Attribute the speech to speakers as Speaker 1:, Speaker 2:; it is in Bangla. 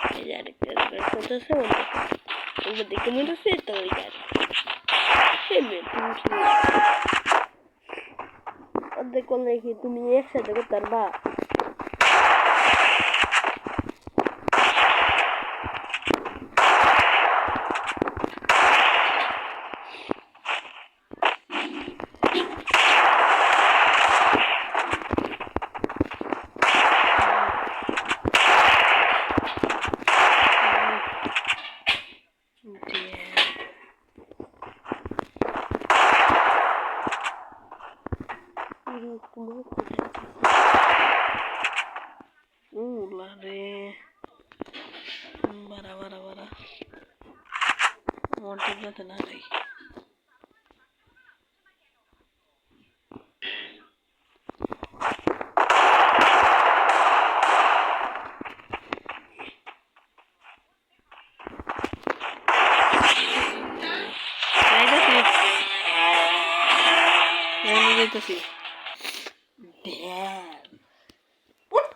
Speaker 1: এই যে আরেকটা করতেছে ওগুলো দেখে মনে হচ্ছে তো ওই আর অর্ধেক করলে কি তুমি একসাথে করতে পারবা? Bara bara bara मोटे जाते ना रही Damn. What?